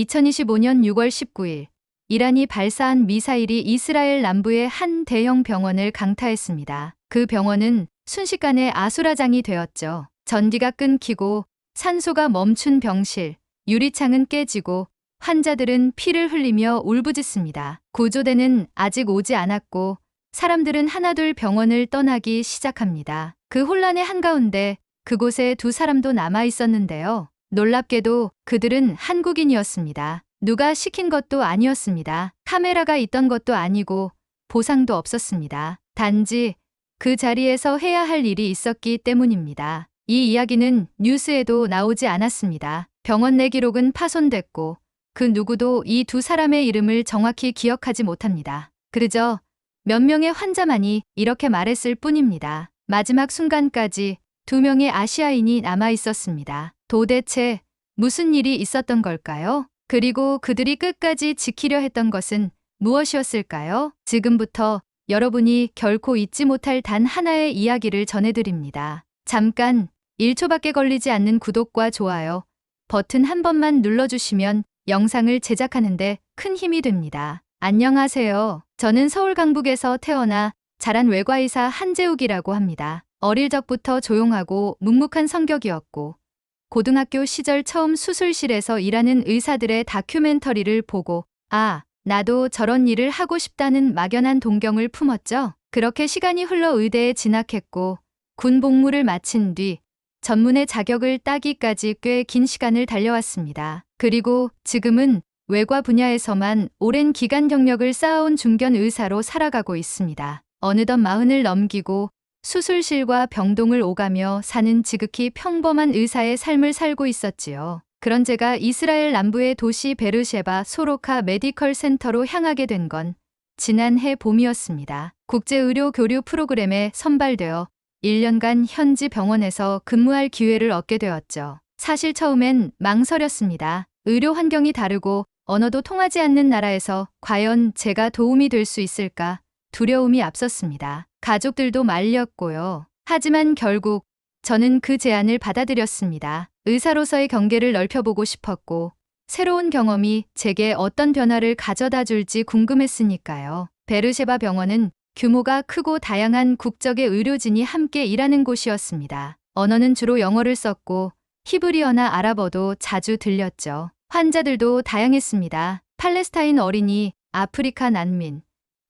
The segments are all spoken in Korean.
2025년 6월 19일, 이란이 발사한 미사일이 이스라엘 남부의 한 대형 병원을 강타했습니다. 그 병원은 순식간에 아수라장이 되었죠. 전기가 끊기고 산소가 멈춘 병실, 유리창은 깨지고 환자들은 피를 흘리며 울부짖습니다. 구조대는 아직 오지 않았고 사람들은 하나둘 병원을 떠나기 시작합니다. 그 혼란의 한가운데 그곳에 두 사람도 남아 있었는데요. 놀랍게도 그들은 한국인이었습니다. 누가 시킨 것도 아니었습니다. 카메라가 있던 것도 아니고 보상도 없었습니다. 단지 그 자리에서 해야 할 일이 있었기 때문입니다. 이 이야기는 뉴스에도 나오지 않았습니다. 병원 내 기록은 파손됐고 그 누구도 이 두 사람의 이름을 정확히 기억하지 못합니다. 그저 몇 명의 환자만이 이렇게 말했을 뿐입니다. 마지막 순간까지 두 명의 아시아인이 남아 있었습니다. 도대체 무슨 일이 있었던 걸까요? 그리고 그들이 끝까지 지키려 했던 것은 무엇이었을까요? 지금부터 여러분이 결코 잊지 못할 단 하나의 이야기를 전해드립니다. 잠깐 1초밖에 걸리지 않는 구독과 좋아요 버튼 한 번만 눌러주시면 영상을 제작하는데 큰 힘이 됩니다. 안녕하세요. 저는 서울 강북에서 태어나 자란 외과의사 한재욱이라고 합니다. 어릴 적부터 조용하고 묵묵한 성격이었고 고등학교 시절 처음 수술실에서 일하는 의사들의 다큐멘터리를 보고 나도 저런 일을 하고 싶다는 막연한 동경을 품었죠. 그렇게 시간이 흘러 의대에 진학했고 군 복무를 마친 뒤 전문의 자격을 따기까지 꽤 긴 시간을 달려왔습니다. 그리고 지금은 외과 분야에서만 오랜 기간 경력을 쌓아온 중견 의사로 살아가고 있습니다. 어느덧 40을 넘기고 수술실과 병동을 오가며 사는 지극히 평범한 의사의 삶을 살고 있었지요. 그런 제가 이스라엘 남부의 도시 베르셰바 소로카 메디컬 센터로 향하게 된 건 지난해 봄이었습니다. 국제의료 교류 프로그램에 선발되어 1년간 현지 병원에서 근무할 기회를 얻게 되었죠. 사실 처음엔 망설였습니다. 의료 환경이 다르고 언어도 통하지 않는 나라에서 과연 제가 도움이 될 수 있을까 두려움이 앞섰습니다. 가족들도 말렸고요. 하지만 결국 저는 그 제안을 받아들였습니다. 의사로서의 경계를 넓혀보고 싶었고 새로운 경험이 제게 어떤 변화를 가져다 줄지 궁금했으니까요. 베르셰바 병원은 규모가 크고 다양한 국적의 의료진이 함께 일하는 곳이었습니다. 언어는 주로 영어를 썼고 히브리어나 아랍어도 자주 들렸죠. 환자들도 다양했습니다. 팔레스타인 어린이, 아프리카 난민,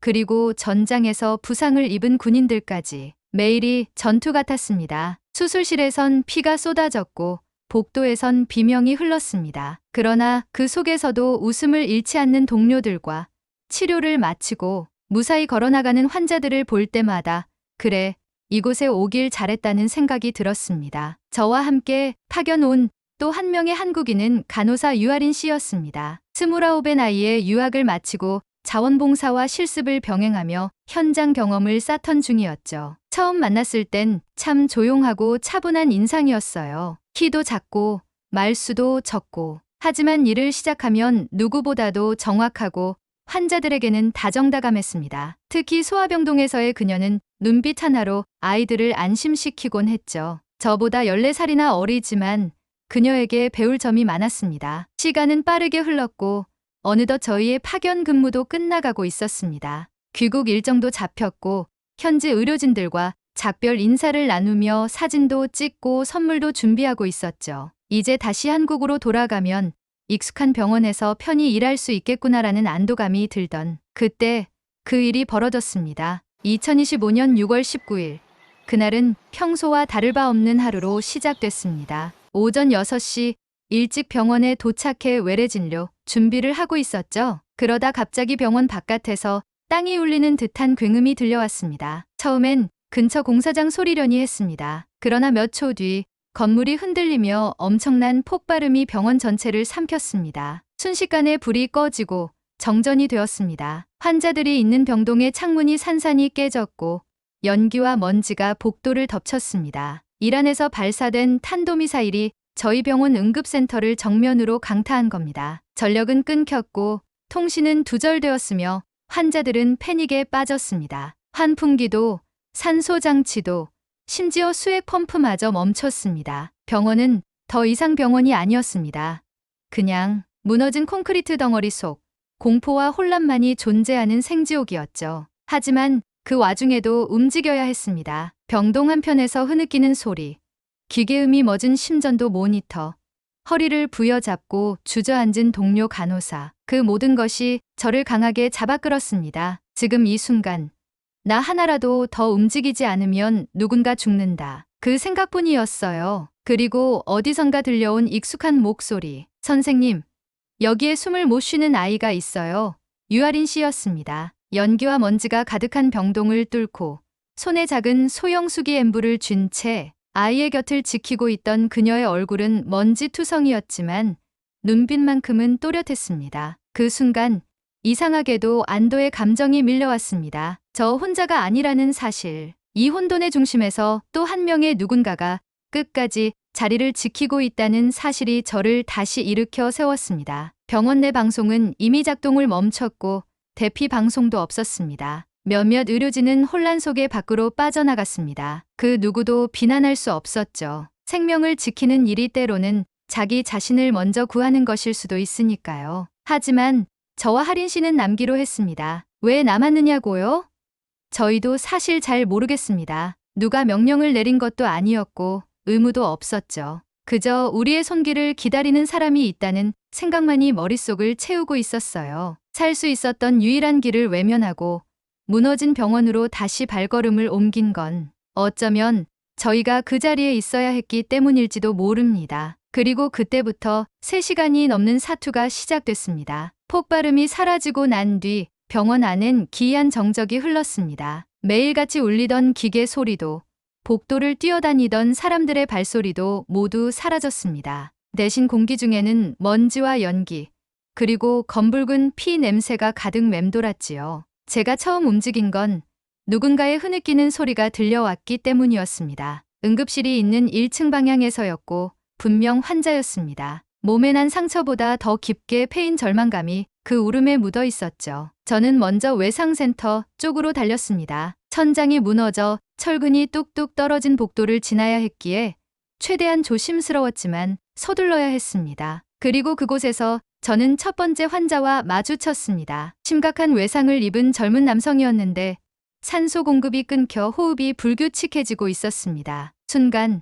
그리고 전장에서 부상을 입은 군인들까지 매일이 전투 같았습니다. 수술실에선 피가 쏟아졌고 복도에선 비명이 흘렀습니다. 그러나 그 속에서도 웃음을 잃지 않는 동료들과 치료를 마치고 무사히 걸어나가는 환자들을 볼 때마다 그래, 이곳에 오길 잘했다는 생각이 들었습니다. 저와 함께 파견 온 또 한 명의 한국인은 간호사 유아린 씨였습니다. 29의 나이에 유학을 마치고 자원봉사와 실습을 병행하며 현장 경험을 쌓던 중이었죠. 처음 만났을 땐 참 조용하고 차분한 인상이었어요. 키도 작고 말수도 적고 하지만 일을 시작하면 누구보다도 정확하고 환자들에게는 다정다감했습니다. 특히 소아병동에서의 그녀는 눈빛 하나로 아이들을 안심시키곤 했죠. 저보다 14살이나 어리지만 그녀에게 배울 점이 많았습니다. 시간은 빠르게 흘렀고 어느덧 저희의 파견 근무도 끝나가고 있었습니다. 귀국 일정도 잡혔고 현지 의료진들과 작별 인사를 나누며 사진도 찍고 선물도 준비하고 있었죠. 이제 다시 한국으로 돌아가면 익숙한 병원에서 편히 일할 수 있겠구나라는 안도감이 들던 그때 그 일이 벌어졌습니다. 2025년 6월 19일. 그날은 평소와 다를 바 없는 하루로 시작됐습니다. 오전 6시 일찍 병원에 도착해 외래 진료 준비를 하고 있었죠. 그러다 갑자기 병원 바깥에서 땅이 울리는 듯한 굉음이 들려왔습니다. 처음엔 근처 공사장 소리려니 했습니다. 그러나 몇 초 뒤 건물이 흔들리며 엄청난 폭발음이 병원 전체를 삼켰습니다. 순식간에 불이 꺼지고 정전이 되었습니다. 환자들이 있는 병동의 창문이 산산이 깨졌고 연기와 먼지가 복도를 덮쳤습니다. 이란에서 발사된 탄도미사일이 저희 병원 응급센터를 정면으로 강타한 겁니다. 전력은 끊겼고 통신은 두절되었으며 환자들은 패닉에 빠졌습니다. 환풍기도 산소장치도 심지어 수액 펌프마저 멈췄습니다. 병원은 더 이상 병원이 아니었습니다. 그냥 무너진 콘크리트 덩어리 속 공포와 혼란만이 존재하는 생지옥이었죠. 하지만 그 와중에도 움직여야 했습니다. 병동 한편에서 흐느끼는 소리, 기계음이 멎은 심전도 모니터, 허리를 부여잡고 주저앉은 동료 간호사. 그 모든 것이 저를 강하게 잡아 끌었습니다. 지금 이 순간, 나 하나라도 더 움직이지 않으면 누군가 죽는다. 그 생각뿐이었어요. 그리고 어디선가 들려온 익숙한 목소리. 선생님, 여기에 숨을 못 쉬는 아이가 있어요. 유아린 씨였습니다. 연기와 먼지가 가득한 병동을 뚫고 손에 작은 소형 수기 앰불을 쥔 채 아이의 곁을 지키고 있던 그녀의 얼굴은 먼지투성이었지만 눈빛만큼은 또렷했습니다. 그 순간 이상하게도 안도의 감정이 밀려왔습니다. 저 혼자가 아니라는 사실. 이 혼돈의 중심에서 또 한 명의 누군가가 끝까지 자리를 지키고 있다는 사실이 저를 다시 일으켜 세웠습니다. 병원 내 방송은 이미 작동을 멈췄고 대피 방송도 없었습니다. 몇몇 의료진은 혼란 속에 밖으로 빠져나갔습니다. 그 누구도 비난할 수 없었죠. 생명을 지키는 일이 때로는 자기 자신을 먼저 구하는 것일 수도 있으니까요. 하지만 저와 하린 씨는 남기로 했습니다. 왜 남았느냐고요? 저희도 사실 잘 모르겠습니다. 누가 명령을 내린 것도 아니었고 의무도 없었죠. 그저 우리의 손길을 기다리는 사람이 있다는 생각만이 머릿속을 채우고 있었어요. 살 수 있었던 유일한 길을 외면하고 무너진 병원으로 다시 발걸음을 옮긴 건 어쩌면 저희가 그 자리에 있어야 했기 때문일지도 모릅니다. 그리고 그때부터 3시간이 넘는 사투가 시작됐습니다. 폭발음이 사라지고 난 뒤 병원 안엔 기이한 정적이 흘렀습니다. 매일같이 울리던 기계 소리도 복도를 뛰어다니던 사람들의 발소리도 모두 사라졌습니다. 대신 공기 중에는 먼지와 연기, 그리고 검붉은 피 냄새가 가득 맴돌았지요. 제가 처음 움직인 건 누군가의 흐느끼는 소리가 들려왔기 때문이었습니다. 응급실이 있는 1층 방향에서였고 분명 환자였습니다. 몸에 난 상처보다 더 깊게 패인 절망감이 그 울음에 묻어 있었죠. 저는 먼저 외상센터 쪽으로 달렸습니다. 천장이 무너져 철근이 뚝뚝 떨어진 복도를 지나야 했기에 최대한 조심스러웠지만 서둘러야 했습니다. 그리고 그곳에서 저는 첫 번째 환자와 마주쳤습니다. 심각한 외상을 입은 젊은 남성이었는데 산소 공급이 끊겨 호흡이 불규칙해지고 있었습니다. 순간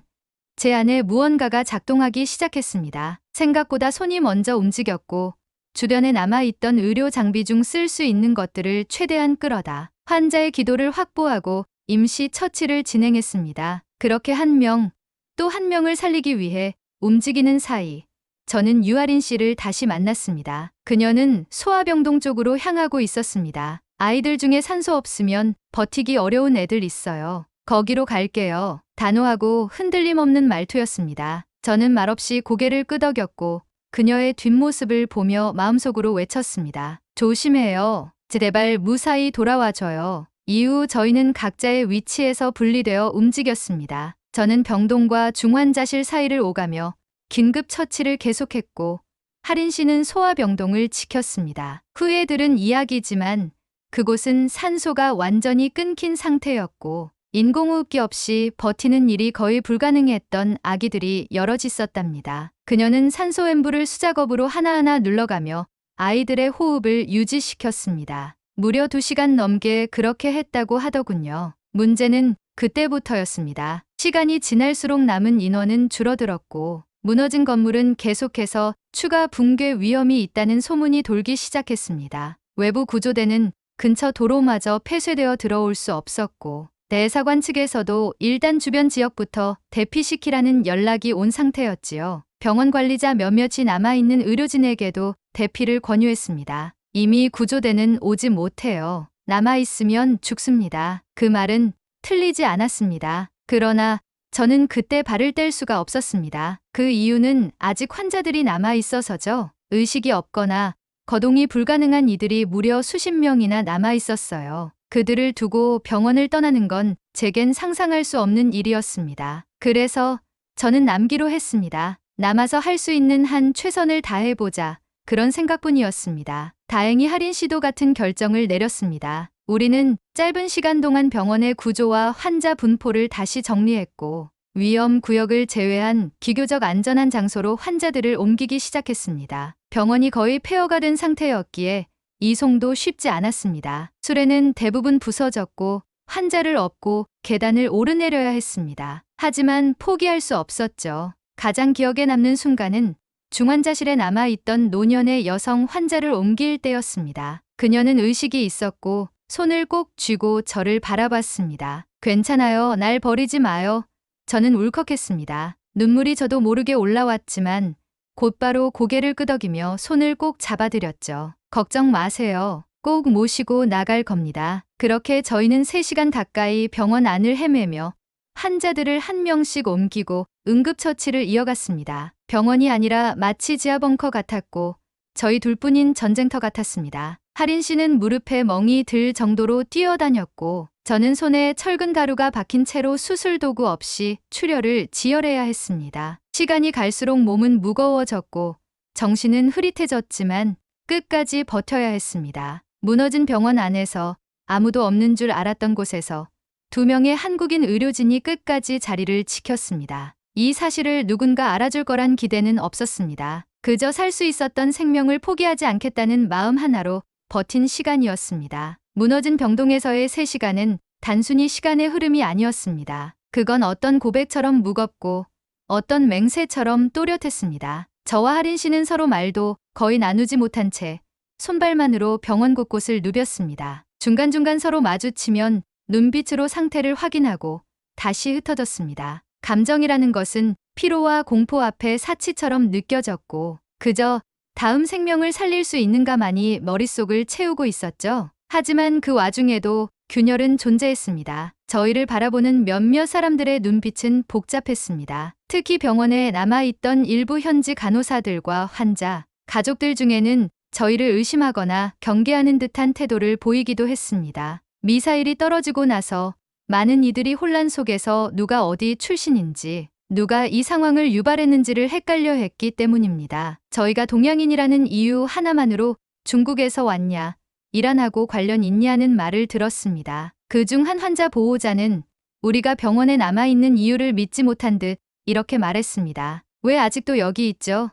제 안에 무언가가 작동하기 시작했습니다. 생각보다 손이 먼저 움직였고 주변에 남아있던 의료 장비 중 쓸 수 있는 것들을 최대한 끌어다 환자의 기도를 확보하고 임시 처치를 진행했습니다. 그렇게 한 명, 또 한 명을 살리기 위해 움직이는 사이 저는 유아린 씨를 다시 만났습니다. 그녀는 소아병동 쪽으로 향하고 있었습니다. 아이들 중에 산소 없으면 버티기 어려운 애들 있어요. 거기로 갈게요. 단호하고 흔들림 없는 말투였습니다. 저는 말없이 고개를 끄덕였고 그녀의 뒷모습을 보며 마음속으로 외쳤습니다. 조심해요. 제발 무사히 돌아와줘요. 이후 저희는 각자의 위치에서 분리되어 움직였습니다. 저는 병동과 중환자실 사이를 오가며 긴급 처치를 계속했고 하린 씨는 소아병동을 지켰습니다. 후에 들은 이야기지만 그곳은 산소가 완전히 끊긴 상태였고 인공호흡기 없이 버티는 일이 거의 불가능했던 아기들이 여럿 있었답니다. 그녀는 산소 앰불을 수작업으로 하나하나 눌러가며 아이들의 호흡을 유지시켰습니다. 무려 2시간 넘게 그렇게 했다고 하더군요. 문제는 그때부터였습니다. 시간이 지날수록 남은 인원은 줄어들었고 무너진 건물은 계속해서 추가 붕괴 위험이 있다는 소문이 돌기 시작했습니다. 외부 구조대는 근처 도로마저 폐쇄되어 들어올 수 없었고 대사관 측에서도 일단 주변 지역부터 대피시키라는 연락이 온 상태였지요. 병원 관리자 몇몇이 남아있는 의료진에게도 대피를 권유했습니다. 이미 구조대는 오지 못해요. 남아있으면 죽습니다. 그 말은 틀리지 않았습니다. 그러나 저는 그때 발을 뗄 수가 없었습니다. 그 이유는 아직 환자들이 남아있어서죠. 의식이 없거나 거동이 불가능한 이들이 무려 수십 명이나 남아있었어요. 그들을 두고 병원을 떠나는 건 제겐 상상할 수 없는 일이었습니다. 그래서 저는 남기로 했습니다. 남아서 할 수 있는 한 최선을 다해보자. 그런 생각뿐이었습니다. 다행히 하린 씨도 같은 결정을 내렸습니다. 우리는 짧은 시간 동안 병원의 구조와 환자 분포를 다시 정리했고 위험 구역을 제외한 비교적 안전한 장소로 환자들을 옮기기 시작했습니다. 병원이 거의 폐허가 된 상태였기에 이송도 쉽지 않았습니다. 수레는 대부분 부서졌고 환자를 업고 계단을 오르내려야 했습니다. 하지만 포기할 수 없었죠. 가장 기억에 남는 순간은 중환자실에 남아있던 노년의 여성 환자를 옮길 때였습니다. 그녀는 의식이 있었고 손을 꼭 쥐고 저를 바라봤습니다. 괜찮아요. 날 버리지 마요. 저는 울컥했습니다. 눈물이 저도 모르게 올라왔지만 곧바로 고개를 끄덕이며 손을 꼭 잡아드렸죠. 걱정 마세요. 꼭 모시고 나갈 겁니다. 그렇게 저희는 3시간 가까이 병원 안을 헤매며 환자들을 한 명씩 옮기고 응급처치를 이어갔습니다. 병원이 아니라 마치 지하벙커 같았고 저희 둘뿐인 전쟁터 같았습니다. 하린 씨는 무릎에 멍이 들 정도로 뛰어다녔고 저는 손에 철근 가루가 박힌 채로 수술 도구 없이 출혈을 지혈해야 했습니다. 시간이 갈수록 몸은 무거워졌고 정신은 흐릿해졌지만 끝까지 버텨야 했습니다. 무너진 병원 안에서 아무도 없는 줄 알았던 곳에서 2명의 한국인 의료진이 끝까지 자리를 지켰습니다. 이 사실을 누군가 알아줄 거란 기대는 없었습니다. 그저 살 수 있었던 생명을 포기하지 않겠다는 마음 하나로 버틴 시간이었습니다. 무너진 병동에서의 3시간은 단순히 시간의 흐름이 아니었습니다. 그건 어떤 고백처럼 무겁고 어떤 맹세처럼 또렷했습니다. 저와 하린 씨는 서로 말도 거의 나누지 못한 채 손발만으로 병원 곳곳을 누볐습니다. 중간중간 서로 마주치면 눈빛으로 상태를 확인하고 다시 흩어졌습니다. 감정이라는 것은 피로와 공포 앞에 사치처럼 느껴졌고 그저 다음 생명을 살릴 수 있는가만이 머릿속을 채우고 있었죠. 하지만 그 와중에도 균열은 존재했습니다. 저희를 바라보는 몇몇 사람들의 눈빛은 복잡했습니다. 특히 병원에 남아있던 일부 현지 간호사들과 환자, 가족들 중에는 저희를 의심하거나 경계하는 듯한 태도를 보이기도 했습니다. 미사일이 떨어지고 나서 많은 이들이 혼란 속에서 누가 어디 출신인지, 누가 이 상황을 유발했는지를 헷갈려 했기 때문입니다. 저희가 동양인이라는 이유 하나만으로 중국에서 왔냐, 이란하고 관련 있냐는 말을 들었습니다. 그중 한 환자 보호자는 우리가 병원에 남아있는 이유를 믿지 못한 듯 이렇게 말했습니다. 왜 아직도 여기 있죠?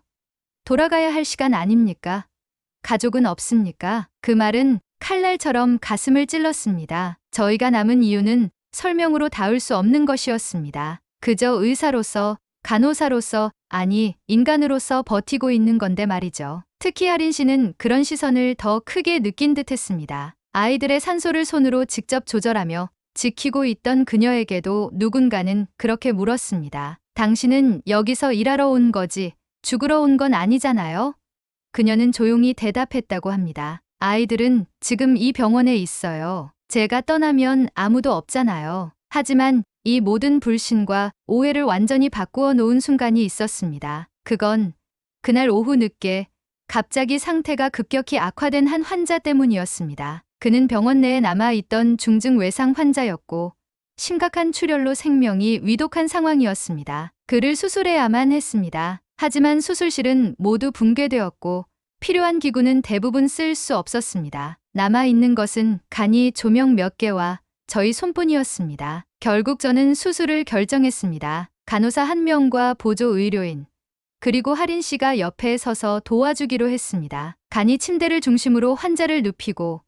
돌아가야 할 시간 아닙니까? 가족은 없습니까? 그 말은 칼날처럼 가슴을 찔렀습니다. 저희가 남은 이유는 설명으로 닿을 수 없는 것이었습니다. 그저 의사로서, 간호사로서, 아니 인간으로서 버티고 있는 건데 말이죠. 특히 하린 씨는 그런 시선을 더 크게 느낀 듯 했습니다. 아이들의 산소를 손으로 직접 조절하며 지키고 있던 그녀에게도 누군가는 그렇게 물었습니다. 당신은 여기서 일하러 온 거지 죽으러 온 건 아니잖아요? 그녀는 조용히 대답했다고 합니다. 아이들은 지금 이 병원에 있어요. 제가 떠나면 아무도 없잖아요. 하지만 이 모든 불신과 오해를 완전히 바꾸어 놓은 순간이 있었습니다. 그건 그날 오후 늦게 갑자기 상태가 급격히 악화된 한 환자 때문이었습니다. 그는 병원 내에 남아있던 중증 외상 환자였고 심각한 출혈로 생명이 위독한 상황이었습니다. 그를 수술해야만 했습니다. 하지만 수술실은 모두 붕괴되었고 필요한 기구는 대부분 쓸 수 없었습니다. 남아있는 것은 간이 조명 몇 개와 저희 손뿐이었습니다. 결국 저는 수술을 결정했습니다. 간호사 1명과 보조 의료인, 그리고 하린 씨가 옆에 서서 도와주기로 했습니다. 간이 침대를 중심으로 환자를 눕히고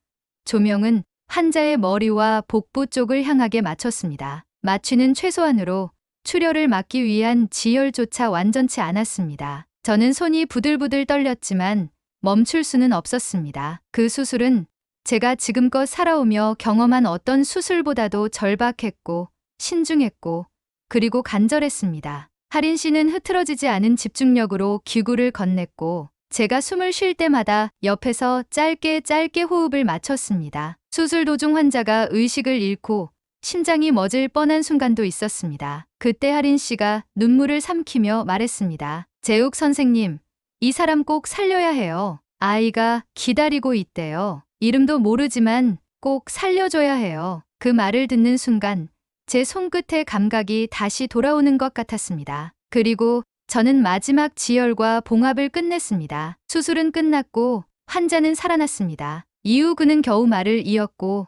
조명은 환자의 머리와 복부 쪽을 향하게 맞췄습니다. 마취는 최소한으로 출혈을 막기 위한 지혈조차 완전치 않았습니다. 저는 손이 부들부들 떨렸지만 멈출 수는 없었습니다. 그 수술은 제가 지금껏 살아오며 경험한 어떤 수술보다도 절박했고 신중했고 그리고 간절했습니다. 하린 씨는 흐트러지지 않은 집중력으로 기구를 건넸고 제가 숨을 쉴 때마다 옆에서 짧게 호흡을 맞췄습니다. 수술 도중 환자가 의식을 잃고 심장이 멎을 뻔한 순간도 있었습니다. 그때 하린 씨가 눈물을 삼키며 말했습니다. 재욱 선생님, 이 사람 꼭 살려야 해요. 아이가 기다리고 있대요. 이름도 모르지만 꼭 살려줘야 해요. 그 말을 듣는 순간 제 손끝의 감각이 다시 돌아오는 것 같았습니다. 그리고 저는 마지막 지혈과 봉합을 끝냈습니다. 수술은 끝났고 환자는 살아났습니다. 이후 그는 겨우 말을 이었고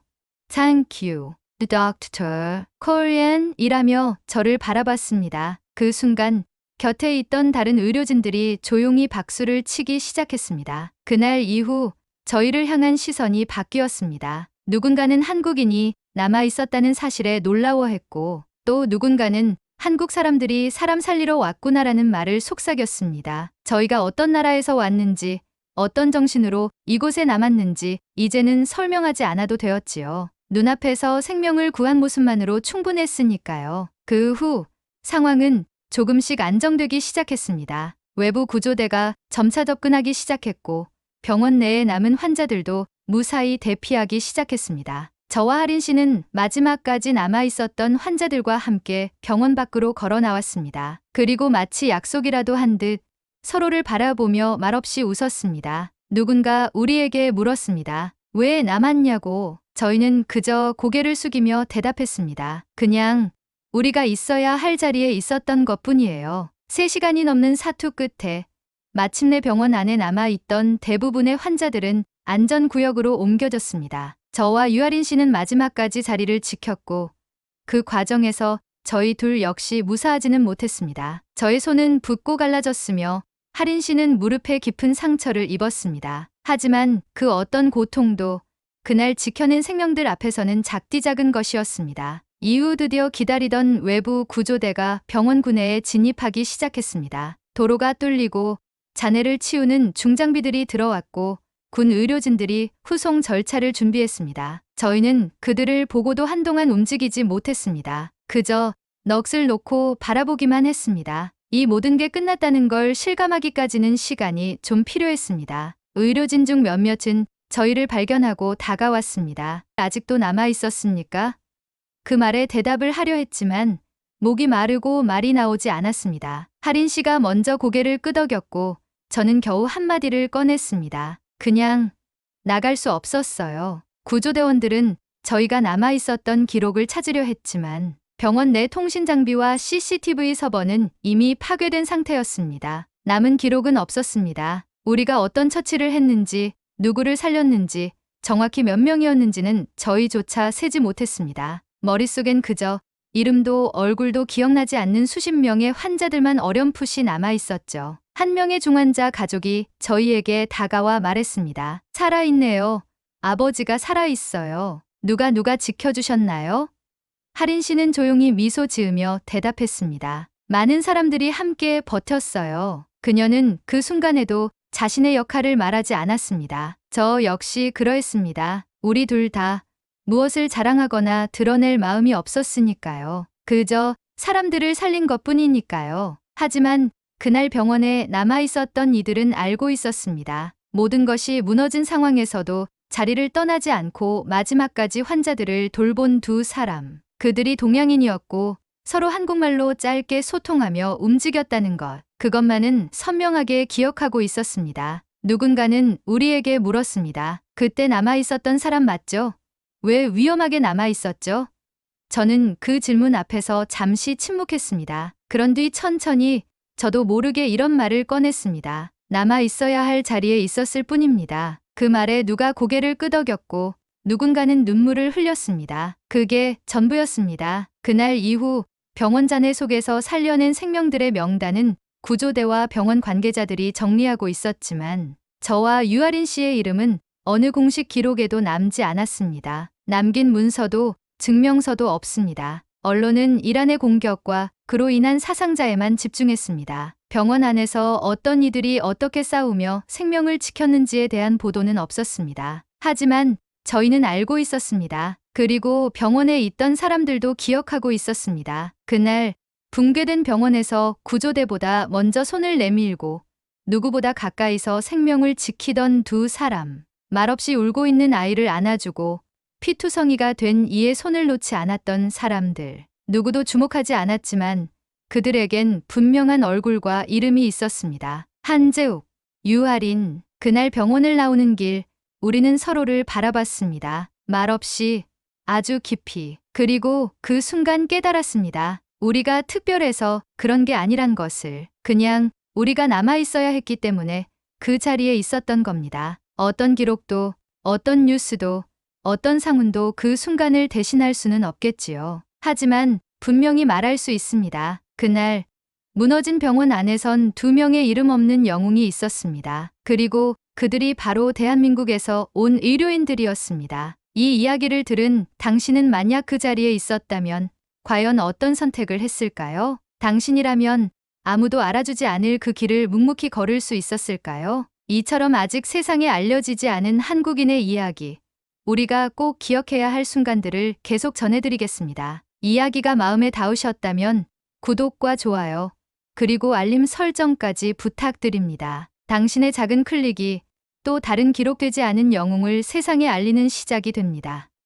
Thank you, the doctor, Korean 이라며 저를 바라봤습니다. 그 순간 곁에 있던 다른 의료진들이 조용히 박수를 치기 시작했습니다. 그날 이후 저희를 향한 시선이 바뀌었습니다. 누군가는 한국인이 남아 있었다는 사실에 놀라워했고, 또 누군가는 한국 사람들이 사람 살리러 왔구나라는 말을 속삭였습니다. 저희가 어떤 나라에서 왔는지, 어떤 정신으로 이곳에 남았는지 이제는 설명하지 않아도 되었지요. 눈앞에서 생명을 구한 모습만으로 충분했으니까요. 그 후 상황은 조금씩 안정되기 시작했습니다. 외부 구조대가 점차 접근하기 시작했고, 병원 내에 남은 환자들도 무사히 대피하기 시작했습니다. 저와 하린 씨는 마지막까지 남아 있었던 환자들과 함께 병원 밖으로 걸어 나왔습니다. 그리고 마치 약속이라도 한 듯 서로를 바라보며 말없이 웃었습니다. 누군가 우리에게 물었습니다. 왜 남았냐고. 저희는 그저 고개를 숙이며 대답했습니다. 그냥 우리가 있어야 할 자리에 있었던 것뿐이에요. 3시간이 넘는 사투 끝에 마침내 병원 안에 남아있던 대부분의 환자들은 안전구역으로 옮겨졌습니다. 저와 유아린 씨는 마지막까지 자리를 지켰고, 그 과정에서 저희 둘 역시 무사하지는 못했습니다. 저의 손은 붓고 갈라졌으며 하린 씨는 무릎에 깊은 상처를 입었습니다. 하지만 그 어떤 고통도 그날 지켜낸 생명들 앞에서는 작디 작은 것이었습니다. 이후 드디어 기다리던 외부 구조대가 병원 구내에 진입하기 시작했습니다. 도로가 뚫리고 잔해를 치우는 중장비들이 들어왔고, 군 의료진들이 후송 절차를 준비했습니다. 저희는 그들을 보고도 한동안 움직이지 못했습니다. 그저 넋을 놓고 바라보기만 했습니다. 이 모든 게 끝났다는 걸 실감하기까지는 시간이 좀 필요했습니다. 의료진 중 몇몇은 저희를 발견하고 다가왔습니다. 아직도 남아 있었습니까? 그 말에 대답을 하려 했지만 목이 마르고 말이 나오지 않았습니다. 하린 씨가 먼저 고개를 끄덕였고, 저는 겨우 한마디를 꺼냈습니다. 그냥 나갈 수 없었어요. 구조대원들은 저희가 남아 있었던 기록을 찾으려 했지만 병원 내 통신 장비와 CCTV 서버는 이미 파괴된 상태였습니다. 남은 기록은 없었습니다. 우리가 어떤 처치를 했는지, 누구를 살렸는지, 정확히 몇 명이었는지는 저희조차 세지 못했습니다. 머릿속엔 그저 이름도 얼굴도 기억나지 않는 수십 명의 환자들만 어렴풋이 남아 있었죠. 한 명의 중환자 가족이 저희에게 다가와 말했습니다. 살아있네요. 아버지가 살아있어요. 누가 지켜주셨나요? 하린 씨는 조용히 미소 지으며 대답했습니다. 많은 사람들이 함께 버텼어요. 그녀는 그 순간에도 자신의 역할을 말하지 않았습니다. 저 역시 그러했습니다. 우리 둘 다 무엇을 자랑하거나 드러낼 마음이 없었으니까요. 그저 사람들을 살린 것뿐이니까요. 하지만 그날 병원에 남아 있었던 이들은 알고 있었습니다. 모든 것이 무너진 상황에서도 자리를 떠나지 않고 마지막까지 환자들을 돌본 두 사람. 그들이 동양인이었고 서로 한국말로 짧게 소통하며 움직였다는 것. 그것만은 선명하게 기억하고 있었습니다. 누군가는 우리에게 물었습니다. 그때 남아 있었던 사람 맞죠? 왜 위험하게 남아 있었죠? 저는 그 질문 앞에서 잠시 침묵했습니다. 그런 뒤 천천히 저도 모르게 이런 말을 꺼냈습니다. 남아 있어야 할 자리에 있었을 뿐입니다. 그 말에 누가 고개를 끄덕였고 누군가는 눈물을 흘렸습니다. 그게 전부였습니다. 그날 이후 병원 잔해 속에서 살려낸 생명들의 명단은 구조대와 병원 관계자들이 정리하고 있었지만 저와 유아린 씨의 이름은 어느 공식 기록에도 남지 않았습니다. 남긴 문서도 증명서도 없습니다. 언론은 이란의 공격과 그로 인한 사상자에만 집중했습니다. 병원 안에서 어떤 이들이 어떻게 싸우며 생명을 지켰는지에 대한 보도는 없었습니다. 하지만 저희는 알고 있었습니다. 그리고 병원에 있던 사람들도 기억하고 있었습니다. 그날 붕괴된 병원에서 구조대보다 먼저 손을 내밀고 누구보다 가까이서 생명을 지키던 두 사람. 말없이 울고 있는 아이를 안아주고 피투성이가 된 이의 손을 놓지 않았던 사람들. 누구도 주목하지 않았지만 그들에겐 분명한 얼굴과 이름이 있었습니다. 한재욱, 유아린. 그날 병원을 나오는 길 우리는 서로를 바라봤습니다. 말없이 아주 깊이. 그리고 그 순간 깨달았습니다. 우리가 특별해서 그런 게 아니란 것을. 그냥 우리가 남아 있어야 했기 때문에 그 자리에 있었던 겁니다. 어떤 기록도, 어떤 뉴스도, 어떤 상훈도 그 순간을 대신할 수는 없겠지요. 하지만 분명히 말할 수 있습니다. 그날 무너진 병원 안에선 2명의 이름 없는 영웅이 있었습니다. 그리고 그들이 바로 대한민국에서 온 의료인들이었습니다. 이 이야기를 들은 당신은 만약 그 자리에 있었다면 과연 어떤 선택을 했을까요? 당신이라면 아무도 알아주지 않을 그 길을 묵묵히 걸을 수 있었을까요? 이처럼 아직 세상에 알려지지 않은 한국인의 이야기, 우리가 꼭 기억해야 할 순간들을 계속 전해드리겠습니다. 이야기가 마음에 닿으셨다면 구독과 좋아요, 그리고 알림 설정까지 부탁드립니다. 당신의 작은 클릭이 또 다른 기록되지 않은 영웅을 세상에 알리는 시작이 됩니다.